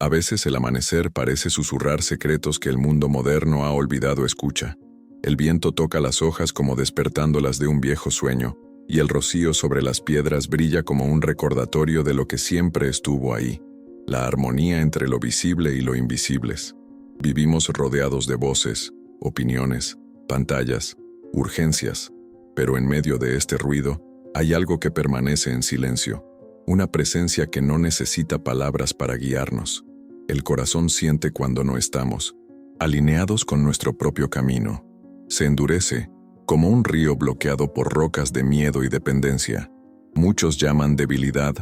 A veces el amanecer parece susurrar secretos que el mundo moderno ha olvidado escucha. El viento toca las hojas como despertándolas de un viejo sueño, y el rocío sobre las piedras brilla como un recordatorio de lo que siempre estuvo ahí, la armonía entre lo visible y lo invisibles. Vivimos rodeados de voces, opiniones, pantallas, urgencias, pero en medio de este ruido hay algo que permanece en silencio, una presencia que no necesita palabras para guiarnos. El corazón siente cuando no estamos alineados con nuestro propio camino. Se endurece, como un río bloqueado por rocas de miedo y dependencia. Muchos llaman debilidad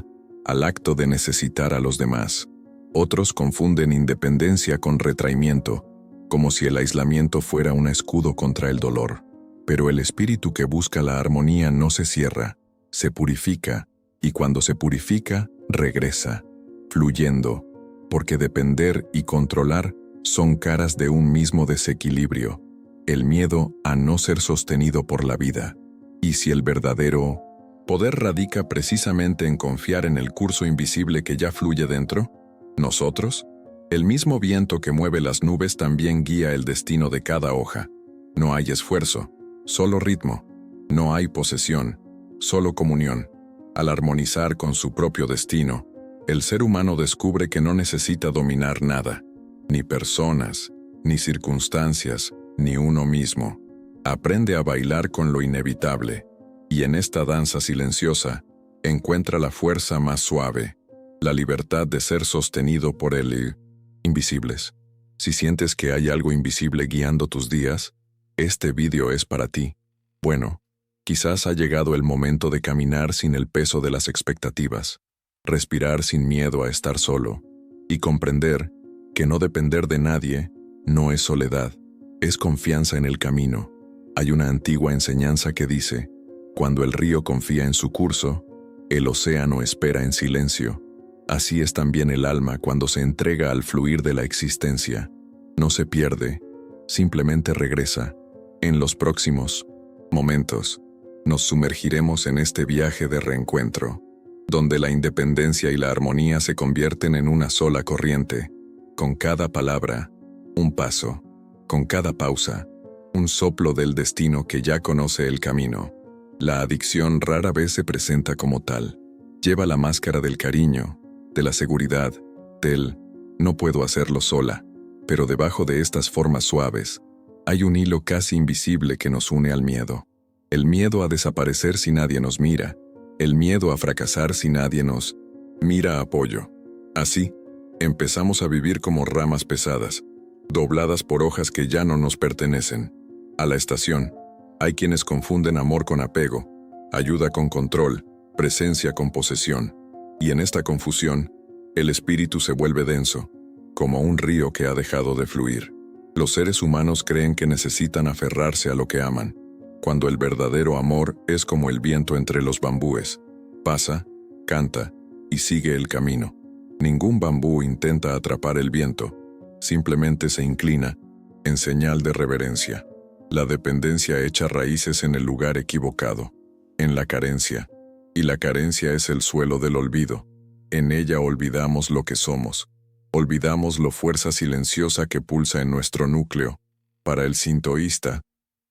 al acto de necesitar a los demás. Otros confunden independencia con retraimiento, como si el aislamiento fuera un escudo contra el dolor. Pero el espíritu que busca la armonía no se cierra, se purifica, y cuando se purifica, regresa, fluyendo, porque depender y controlar son caras de un mismo desequilibrio, el miedo a no ser sostenido por la vida. Y si el verdadero poder radica precisamente en confiar en el curso invisible que ya fluye dentro, nosotros, el mismo viento que mueve las nubes también guía el destino de cada hoja. No hay esfuerzo, solo ritmo. No hay posesión, solo comunión. Al armonizar con su propio destino, el ser humano descubre que no necesita dominar nada, ni personas, ni circunstancias, ni uno mismo. Aprende a bailar con lo inevitable, y en esta danza silenciosa encuentra la fuerza más suave, la libertad de ser sostenido por el invisibles. Si sientes que hay algo invisible guiando tus días, este vídeo es para ti. Bueno, quizás ha llegado el momento de caminar sin el peso de las expectativas, respirar sin miedo a estar solo, y comprender que no depender de nadie no es soledad, es confianza en el camino. Hay una antigua enseñanza que dice, cuando el río confía en su curso, el océano espera en silencio. Así es también el alma cuando se entrega al fluir de la existencia. No se pierde, simplemente regresa. En los próximos momentos, nos sumergiremos en este viaje de reencuentro, donde la independencia y la armonía se convierten en una sola corriente, con cada palabra, un paso, con cada pausa, un soplo del destino que ya conoce el camino. La adicción rara vez se presenta como tal. Lleva la máscara del cariño, de la seguridad, del no puedo hacerlo sola, pero debajo de estas formas suaves, hay un hilo casi invisible que nos une al miedo. El miedo a desaparecer si nadie nos mira, el miedo a fracasar si nadie nos mira apoyo. Así, empezamos a vivir como ramas pesadas, dobladas por hojas que ya no nos pertenecen. A la estación, hay quienes confunden amor con apego, ayuda con control, presencia con posesión. Y en esta confusión, el espíritu se vuelve denso, como un río que ha dejado de fluir. Los seres humanos creen que necesitan aferrarse a lo que aman, cuando el verdadero amor es como el viento entre los bambúes. Pasa, canta y sigue el camino. Ningún bambú intenta atrapar el viento, simplemente se inclina, en señal de reverencia. La dependencia echa raíces en el lugar equivocado, en la carencia. Y la carencia es el suelo del olvido. En ella olvidamos lo que somos. Olvidamos la fuerza silenciosa que pulsa en nuestro núcleo. Para el sintoísta,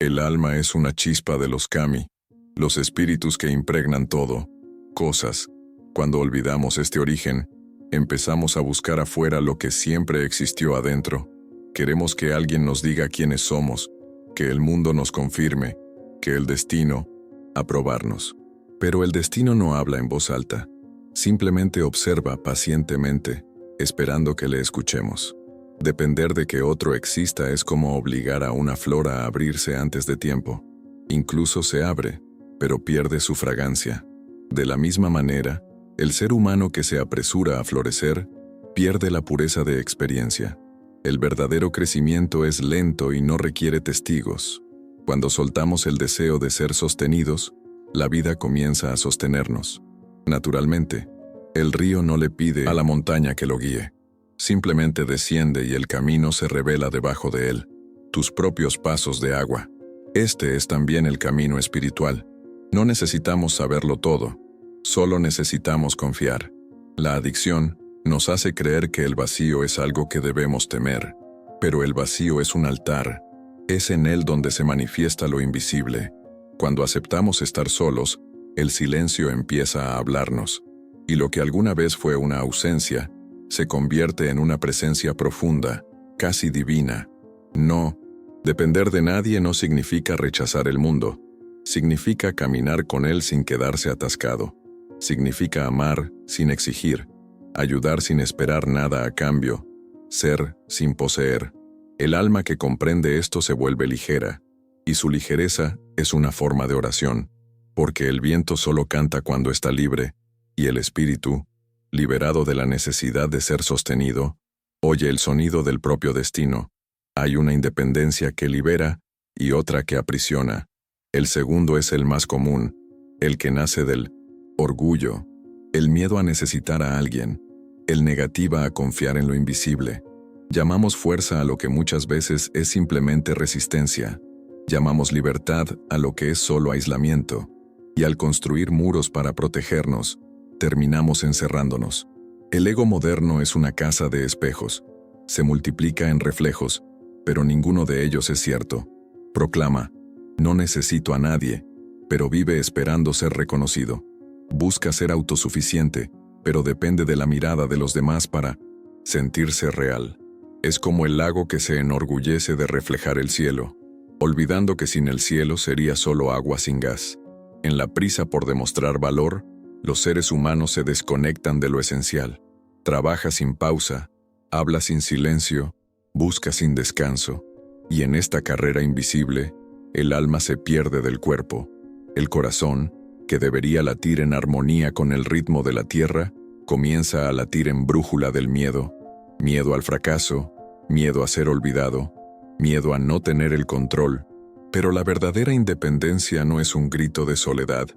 el alma es una chispa de los kami, los espíritus que impregnan todo, cosas. Cuando olvidamos este origen, empezamos a buscar afuera lo que siempre existió adentro. Queremos que alguien nos diga quiénes somos, que el mundo nos confirme, que el destino, aprobarnos. Pero el destino no habla en voz alta, simplemente observa pacientemente, esperando que le escuchemos. Depender de que otro exista es como obligar a una flor a abrirse antes de tiempo. Incluso se abre, pero pierde su fragancia. De la misma manera, el ser humano que se apresura a florecer, pierde la pureza de experiencia. El verdadero crecimiento es lento y no requiere testigos. Cuando soltamos el deseo de ser sostenidos, la vida comienza a sostenernos. Naturalmente, el río no le pide a la montaña que lo guíe. Simplemente desciende y el camino se revela debajo de él. Tus propios pasos de agua. Este es también el camino espiritual. No necesitamos saberlo todo, solo necesitamos confiar. La adicción Nos hace creer que el vacío es algo que debemos temer, pero el vacío es un altar. Es en él donde se manifiesta lo invisible. Cuando aceptamos estar solos, el silencio empieza a hablarnos, y lo que alguna vez fue una ausencia, se convierte en una presencia profunda, casi divina. No, depender de nadie no significa rechazar el mundo. Significa caminar con él sin quedarse atascado. Significa amar sin exigir, ayudar sin esperar nada a cambio, ser sin poseer. El alma que comprende esto se vuelve ligera, y su ligereza es una forma de oración, porque el viento solo canta cuando está libre, y el espíritu, liberado de la necesidad de ser sostenido, oye el sonido del propio destino. Hay una independencia que libera y otra que aprisiona. El segundo es el más común, el que nace del orgullo, el miedo a necesitar a alguien, el negativa a confiar en lo invisible. Llamamos fuerza a lo que muchas veces es simplemente resistencia. Llamamos libertad a lo que es solo aislamiento. Y al construir muros para protegernos, terminamos encerrándonos. El ego moderno es una casa de espejos. Se multiplica en reflejos, pero ninguno de ellos es cierto. Proclama: no necesito a nadie, pero vive esperando ser reconocido. Busca ser autosuficiente, pero depende de la mirada de los demás para sentirse real. Es como el lago que se enorgullece de reflejar el cielo, olvidando que sin el cielo sería solo agua sin gas. En la prisa por demostrar valor, los seres humanos se desconectan de lo esencial. Trabaja sin pausa, habla sin silencio, busca sin descanso. Y en esta carrera invisible, el alma se pierde del cuerpo. El corazón, que debería latir en armonía con el ritmo de la tierra, comienza a latir en brújula del miedo. Miedo al fracaso, miedo a ser olvidado, miedo a no tener el control. Pero la verdadera independencia no es un grito de soledad,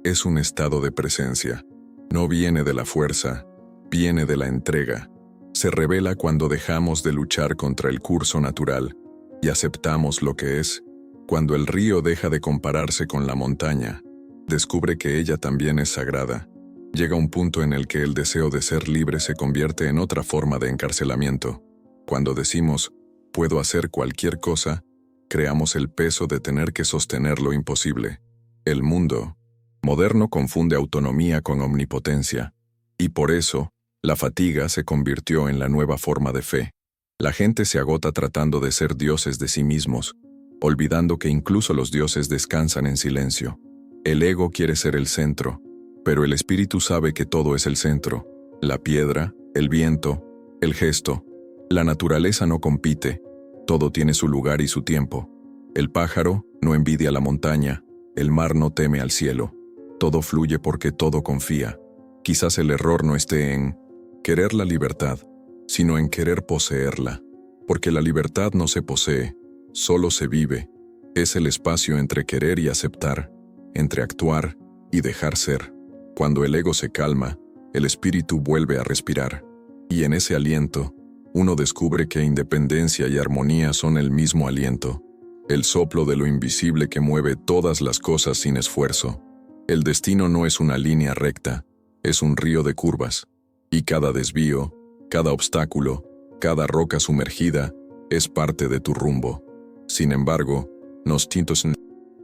es un estado de presencia. No viene de la fuerza, viene de la entrega. Se revela cuando dejamos de luchar contra el curso natural y aceptamos lo que es. Cuando el río deja de compararse con la montaña, descubre que ella también es sagrada. Llega un punto en el que el deseo de ser libre se convierte en otra forma de encarcelamiento. Cuando decimos, puedo hacer cualquier cosa, creamos el peso de tener que sostener lo imposible. El mundo moderno confunde autonomía con omnipotencia, y por eso, la fatiga se convirtió en la nueva forma de fe. La gente se agota tratando de ser dioses de sí mismos, olvidando que incluso los dioses descansan en silencio. El ego quiere ser el centro, pero el espíritu sabe que todo es el centro. La piedra, el viento, el gesto. La naturaleza no compite, todo tiene su lugar y su tiempo. El pájaro no envidia la montaña, el mar no teme al cielo. Todo fluye porque todo confía. Quizás el error no esté en querer la libertad, sino en querer poseerla. Porque la libertad no se posee, solo se vive. Es el espacio entre querer y aceptar, entre actuar y dejar ser. Cuando el ego se calma, el espíritu vuelve a respirar. Y en ese aliento, uno descubre que independencia y armonía son el mismo aliento. El soplo de lo invisible que mueve todas las cosas sin esfuerzo. El destino no es una línea recta, es un río de curvas. Y cada desvío, cada obstáculo, cada roca sumergida, es parte de tu rumbo. Sin embargo,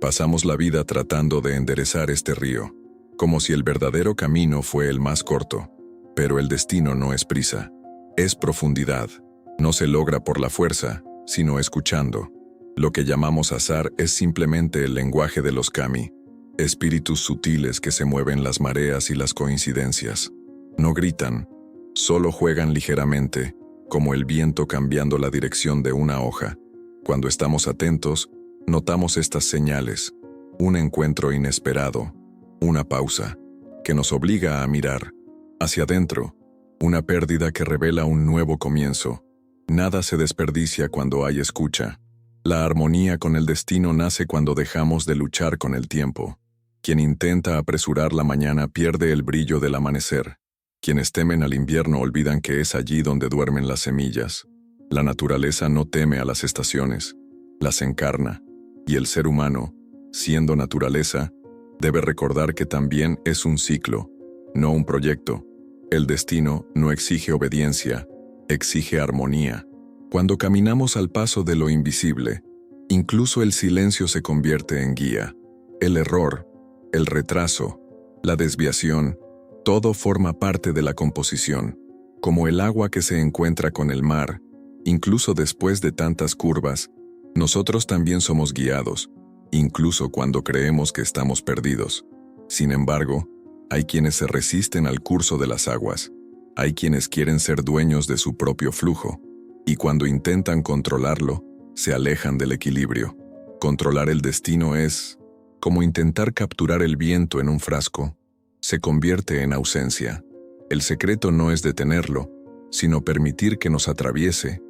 pasamos la vida tratando de enderezar este río, como si el verdadero camino fue el más corto. Pero el destino no es prisa, es profundidad. No se logra por la fuerza, sino escuchando. Lo que llamamos azar es simplemente el lenguaje de los kami, espíritus sutiles que se mueven las mareas y las coincidencias. No gritan, solo juegan ligeramente, como el viento cambiando la dirección de una hoja. Cuando estamos atentos, notamos estas señales: un encuentro inesperado, una pausa, que nos obliga a mirar hacia adentro, una pérdida que revela un nuevo comienzo. Nada se desperdicia cuando hay escucha. La armonía con el destino nace cuando dejamos de luchar con el tiempo. Quien intenta apresurar la mañana pierde el brillo del amanecer. Quienes temen al invierno olvidan que es allí donde duermen las semillas. La naturaleza no teme a las estaciones, las encarna, y el ser humano, siendo naturaleza, debe recordar que también es un ciclo, no un proyecto. El destino no exige obediencia, exige armonía. Cuando caminamos al paso de lo invisible, incluso el silencio se convierte en guía. El error, el retraso, la desviación, todo forma parte de la composición, como el agua que se encuentra con el mar. Incluso después de tantas curvas, nosotros también somos guiados, incluso cuando creemos que estamos perdidos. Sin embargo, hay quienes se resisten al curso de las aguas, hay quienes quieren ser dueños de su propio flujo, y cuando intentan controlarlo, se alejan del equilibrio. Controlar el destino es como intentar capturar el viento en un frasco. Se convierte en ausencia. El secreto no es detenerlo, sino permitir que nos atraviese,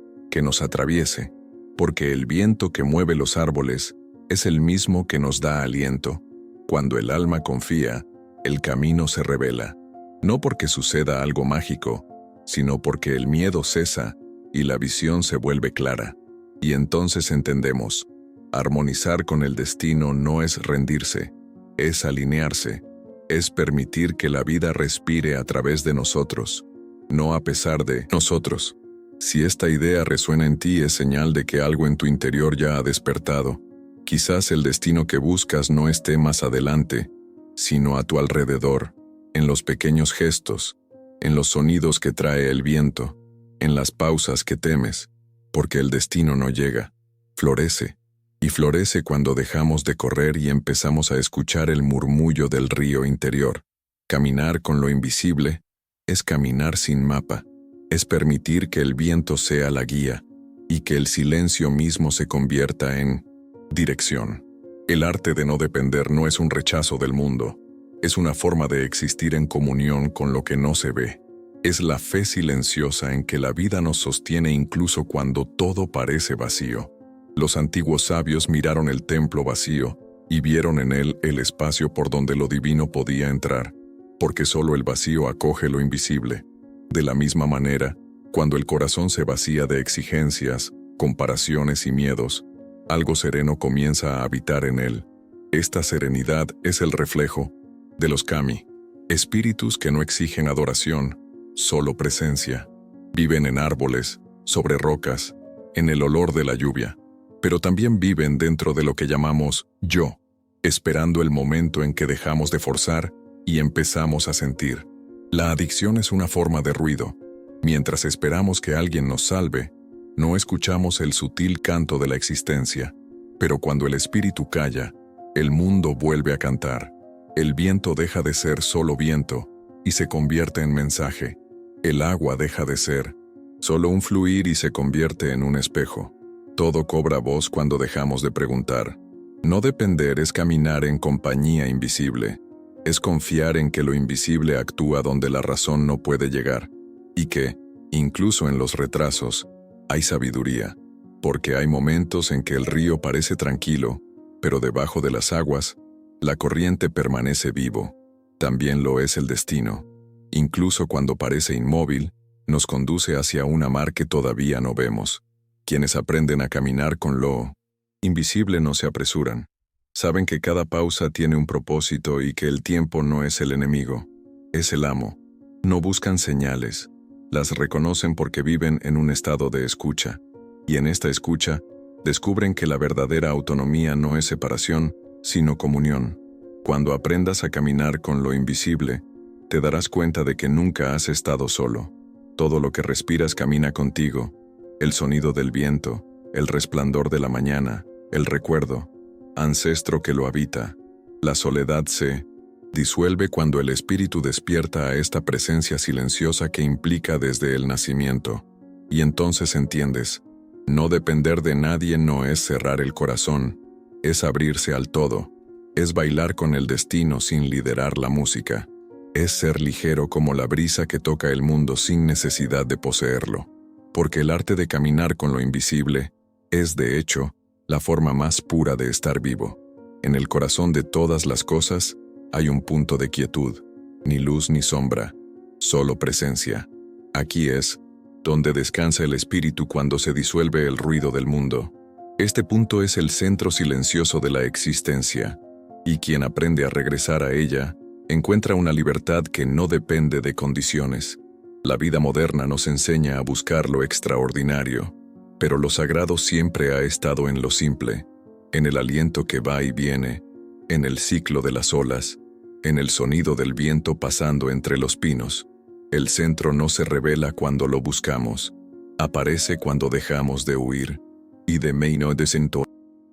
porque el viento que mueve los árboles es el mismo que nos da aliento. Cuando el alma confía, el camino se revela, no porque suceda algo mágico, sino porque el miedo cesa y la visión se vuelve clara. Y entonces entendemos, armonizar con el destino no es rendirse, es alinearse, es permitir que la vida respire a través de nosotros, no a pesar de nosotros. Si esta idea resuena en ti, es señal de que algo en tu interior ya ha despertado. Quizás el destino que buscas no esté más adelante, sino a tu alrededor, en los pequeños gestos, en los sonidos que trae el viento, en las pausas que temes, porque el destino no llega, florece, y florece cuando dejamos de correr y empezamos a escuchar el murmullo del río interior. Caminar con lo invisible es caminar sin mapa, es permitir que el viento sea la guía y que el silencio mismo se convierta en dirección. El arte de no depender no es un rechazo del mundo, es una forma de existir en comunión con lo que no se ve. Es la fe silenciosa en que la vida nos sostiene incluso cuando todo parece vacío. Los antiguos sabios miraron el templo vacío y vieron en él el espacio por donde lo divino podía entrar, porque solo el vacío acoge lo invisible. De la misma manera, cuando el corazón se vacía de exigencias, comparaciones y miedos, algo sereno comienza a habitar en él. Esta serenidad es el reflejo de los kami, espíritus que no exigen adoración, solo presencia. Viven en árboles, sobre rocas, en el olor de la lluvia, pero también viven dentro de lo que llamamos yo, esperando el momento en que dejamos de forzar y empezamos a sentir. La adicción es una forma de ruido. Mientras esperamos que alguien nos salve, no escuchamos el sutil canto de la existencia, pero cuando el espíritu calla, el mundo vuelve a cantar. El viento deja de ser solo viento y se convierte en mensaje. El agua deja de ser solo un fluir y se convierte en un espejo. Todo cobra voz cuando dejamos de preguntar. No depender es caminar en compañía invisible. Es confiar en que lo invisible actúa donde la razón no puede llegar, y que, incluso en los retrasos, hay sabiduría, porque hay momentos en que el río parece tranquilo, pero debajo de las aguas, la corriente permanece vivo. También lo es el destino. Incluso cuando parece inmóvil, nos conduce hacia una mar que todavía no vemos. Quienes aprenden a caminar con lo invisible no se apresuran. Saben que cada pausa tiene un propósito y que el tiempo no es el enemigo, es el amo. No buscan señales, las reconocen porque viven en un estado de escucha, y en esta escucha descubren que la verdadera autonomía no es separación, sino comunión. Cuando aprendas a caminar con lo invisible, te darás cuenta de que nunca has estado solo. Todo lo que respiras camina contigo, el sonido del viento, el resplandor de la mañana, el recuerdo, ancestro que lo habita. La soledad se disuelve cuando el espíritu despierta a esta presencia silenciosa que implica desde el nacimiento. Y entonces entiendes, no depender de nadie no es cerrar el corazón, es abrirse al todo, es bailar con el destino sin liderar la música, es ser ligero como la brisa que toca el mundo sin necesidad de poseerlo. Porque el arte de caminar con lo invisible es, de hecho, la forma más pura de estar vivo. En el corazón de todas las cosas hay un punto de quietud, ni luz ni sombra, solo presencia. Aquí es donde descansa el espíritu cuando se disuelve el ruido del mundo. Este punto es el centro silencioso de la existencia, y quien aprende a regresar a ella Encuentra una libertad que no depende de condiciones. La vida moderna nos enseña a buscar lo extraordinario, pero lo sagrado siempre ha estado en lo simple, en el aliento que va y viene, en el ciclo de las olas, en el sonido del viento pasando entre los pinos. El centro no se revela cuando lo buscamos, aparece cuando dejamos de huir, y de meino desento.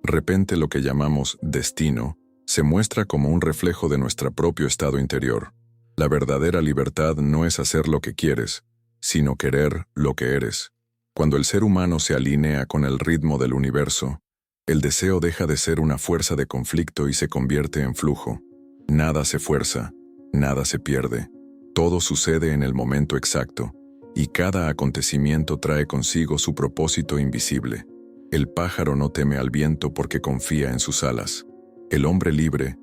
Repente lo que llamamos destino se muestra como un reflejo de nuestro propio estado interior. La verdadera libertad no es hacer lo que quieres, sino querer lo que eres. Cuando el ser humano se alinea con el ritmo del universo, el deseo deja de ser una fuerza de conflicto y se convierte en flujo. Nada se fuerza, nada se pierde. Todo sucede en el momento exacto, y cada acontecimiento trae consigo su propósito invisible. El pájaro no teme al viento porque confía en sus alas. El hombre libre,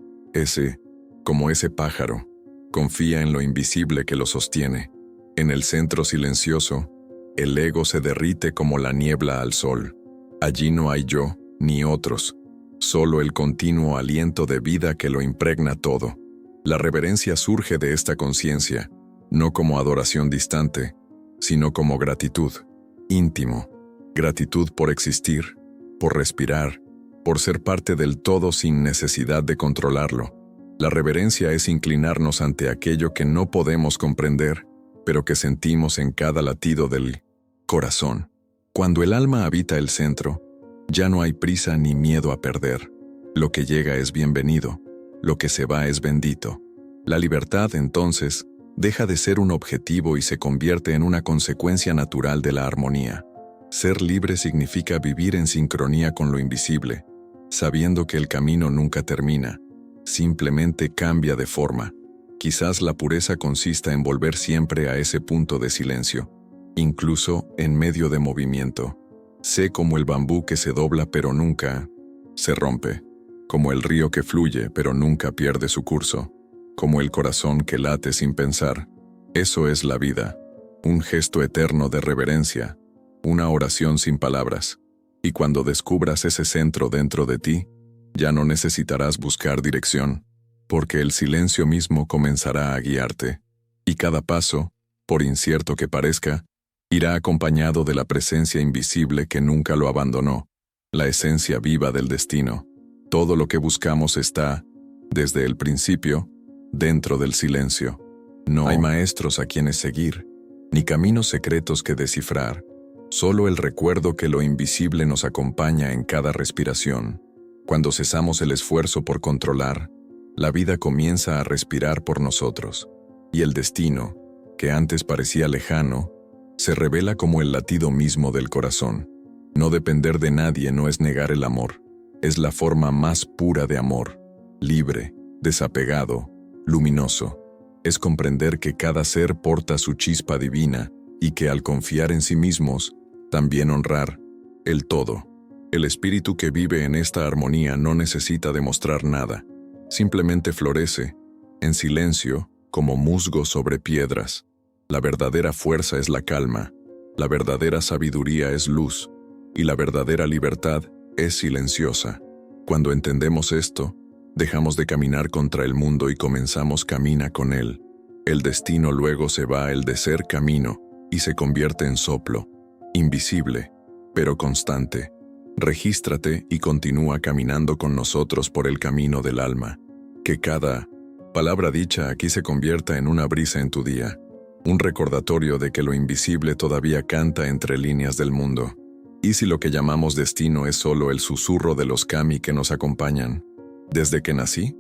como ese pájaro, confía en lo invisible que lo sostiene. En el centro silencioso, el ego se derrite como la niebla al sol. Allí no hay yo, ni otros, solo el continuo aliento de vida que lo impregna todo. La reverencia surge de esta conciencia, no como adoración distante, sino como gratitud, íntimo. Gratitud por existir, por respirar, por ser parte del todo sin necesidad de controlarlo. La reverencia es inclinarnos ante aquello que no podemos comprender, pero que sentimos en cada latido del corazón. Cuando el alma habita el centro, ya no hay prisa ni miedo a perder. Lo que llega es bienvenido, lo que se va es bendito. La libertad, entonces, deja de ser un objetivo y se convierte en una consecuencia natural de la armonía. Ser libre significa vivir en sincronía con lo invisible, sabiendo que el camino nunca termina, simplemente cambia de forma. Quizás la pureza consista en volver siempre a ese punto de silencio, incluso en medio de movimiento. Sé como el bambú que se dobla pero nunca se rompe, como el río que fluye pero nunca pierde su curso, como el corazón que late sin pensar. Eso es la vida, un gesto eterno de reverencia, una oración sin palabras. Y cuando descubras ese centro dentro de ti, ya no necesitarás buscar dirección, porque el silencio mismo comenzará a guiarte. Y cada paso, por incierto que parezca, irá acompañado de la presencia invisible que nunca lo abandonó, la esencia viva del destino. Todo lo que buscamos está, desde el principio, dentro del silencio. No hay maestros a quienes seguir, ni caminos secretos que descifrar, solo el recuerdo que lo invisible nos acompaña en cada respiración. Cuando cesamos el esfuerzo por controlar, la vida comienza a respirar por nosotros, y el destino, que antes parecía lejano, se revela como el latido mismo del corazón. No depender de nadie no es negar el amor, es la forma más pura de amor, libre, desapegado, luminoso. Es comprender que cada ser porta su chispa divina y que al confiar en sí mismos, también honrar el todo. El espíritu que vive en esta armonía no necesita demostrar nada, simplemente florece, en silencio, como musgo sobre piedras. La verdadera fuerza es la calma, la verdadera sabiduría es luz, y la verdadera libertad es silenciosa. Cuando entendemos esto, dejamos de caminar contra el mundo y comenzamos camina con él. El destino luego se va el de ser camino y se convierte en soplo, invisible, pero constante. Regístrate y continúa caminando con nosotros por el camino del alma. Que cada palabra dicha aquí se convierta en una brisa en tu día, un recordatorio de que lo invisible todavía canta entre líneas del mundo. ¿Y si lo que llamamos destino es solo el susurro de los kami que nos acompañan? Desde que nací,